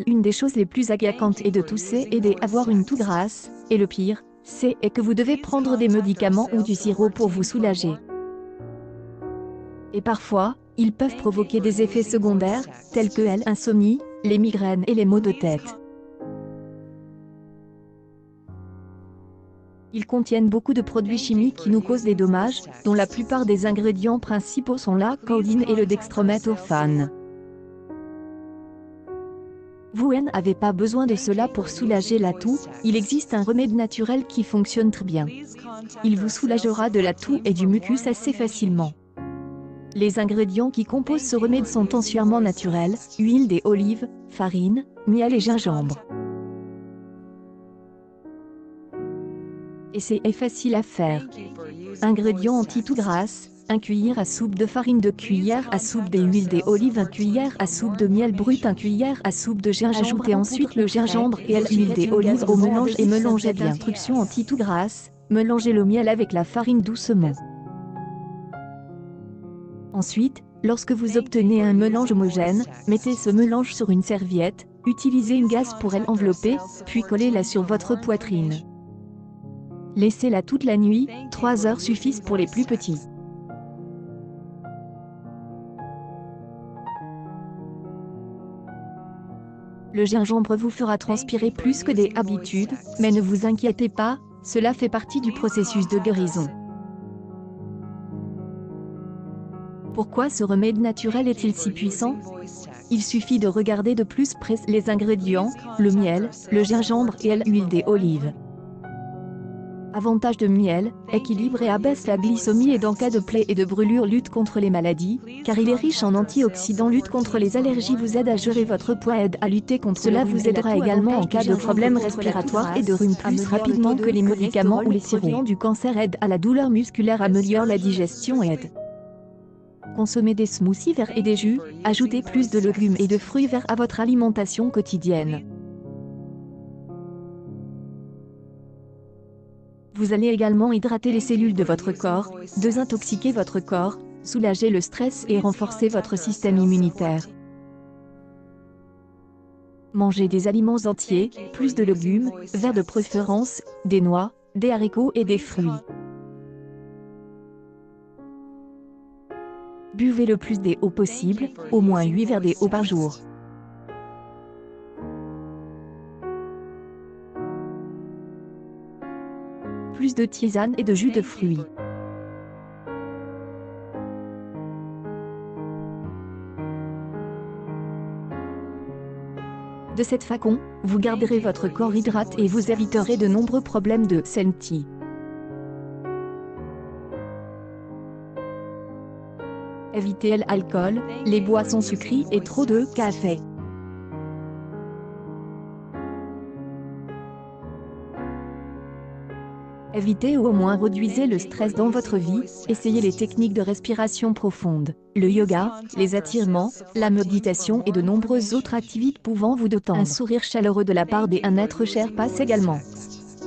Une des choses les plus agaçantes est de tousser et d'avoir une toux grasse, et le pire, c'est que vous devez prendre des médicaments ou du sirop pour vous soulager. Et parfois, ils peuvent provoquer des effets secondaires, tels que l'insomnie, les migraines et les maux de tête. Ils contiennent beaucoup de produits chimiques qui nous causent des dommages, dont la plupart des ingrédients principaux sont la codeine et le dextrométhorphane. Vous n'avez pas besoin de cela pour soulager la toux, il existe un remède naturel qui fonctionne très bien. Il vous soulagera de la toux et du mucus assez facilement. Les ingrédients qui composent ce remède sont entièrement naturels, huile d'olive, farine, miel et gingembre. Et c'est facile à faire. Ingrédients anti-toux grasse, 1 cuillère à soupe de farine, 2 cuillères à soupe d'huile d'olive, 1 cuillère à soupe de miel brut, 1 cuillère à soupe de gingembre. Ajoutez ensuite le gingembre et l'huile d'olive au mélange et mélangez bien. Instruction anti-toux grasse, mélangez le miel avec la farine doucement. Ensuite, lorsque vous obtenez un mélange homogène, mettez ce mélange sur une serviette, utilisez une gaze pour l'envelopper, puis collez-la sur votre poitrine. Laissez-la toute la nuit, 3 heures suffisent pour les plus petits. Le gingembre vous fera transpirer plus que d'habitude, mais ne vous inquiétez pas, cela fait partie du processus de guérison. Pourquoi ce remède naturel est-il si puissant? Il suffit de regarder de plus près les ingrédients, le miel, le gingembre et l'huile d'olive. Avantage de miel, équilibre et abaisse la glycémie et en cas de plaies et de brûlures lutte contre les maladies, car il est riche en antioxydants, lutte contre les allergies, vous aide à gérer votre poids, aide à lutter contre cela, vous aidera également en cas de problèmes respiratoires et de rhume plus rapidement que les médicaments ou les sirops. Du cancer, aide à la douleur musculaire, améliore la digestion et aide. Consommez des smoothies verts et des jus, ajoutez plus de légumes et de fruits verts à votre alimentation quotidienne. Vous allez également hydrater les cellules de votre corps, désintoxiquer votre corps, soulager le stress et renforcer votre système immunitaire. Mangez des aliments entiers, plus de légumes, verts de préférence, des noix, des haricots et des fruits. Buvez le plus d'eau possible, au moins 8 verres d'eau par jour. Plus de tisane et de jus de fruits. De cette façon, vous garderez votre corps hydraté et vous éviterez de nombreux problèmes de santé. Évitez l'alcool, les boissons sucrées et trop de café. Évitez ou au moins réduisez le stress dans votre vie, essayez les techniques de respiration profonde, le yoga, les étirements, la méditation et de nombreuses autres activités pouvant vous détendre. Un sourire chaleureux de la part d'un être cher passe également.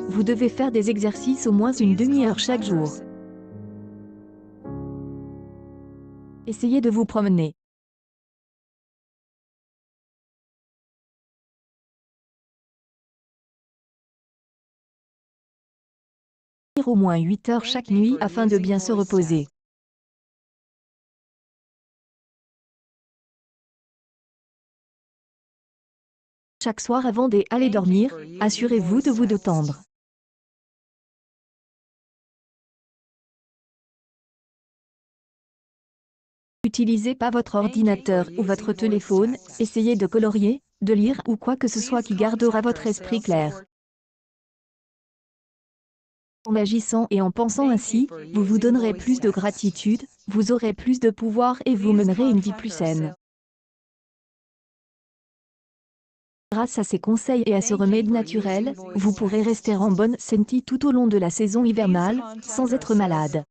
Vous devez faire des exercices au moins une demi-heure chaque jour. Essayez de vous promener. Au moins 8 heures chaque nuit afin de bien se reposer. Chaque soir avant d'aller dormir, assurez-vous de vous détendre. N'utilisez pas votre ordinateur ou votre téléphone, essayez de colorier, de lire ou quoi que ce soit qui gardera votre esprit clair. En agissant et en pensant ainsi, vous vous donnerez plus de gratitude, vous aurez plus de pouvoir et vous mènerez une vie plus saine. Grâce à ces conseils et à ce remède naturel, vous pourrez rester en bonne santé tout au long de la saison hivernale, sans être malade.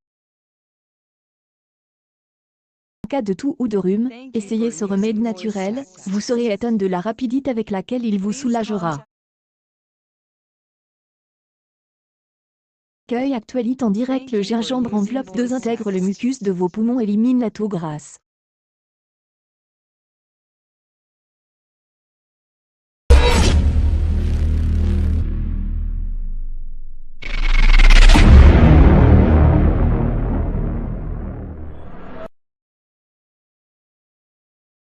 En cas de toux ou de rhume, essayez ce remède naturel, vous serez étonné de la rapidité avec laquelle il vous soulagera. Accueil actualité en direct, le gingembre enveloppe désintègre le mucus de vos poumons, élimine la toux grasse.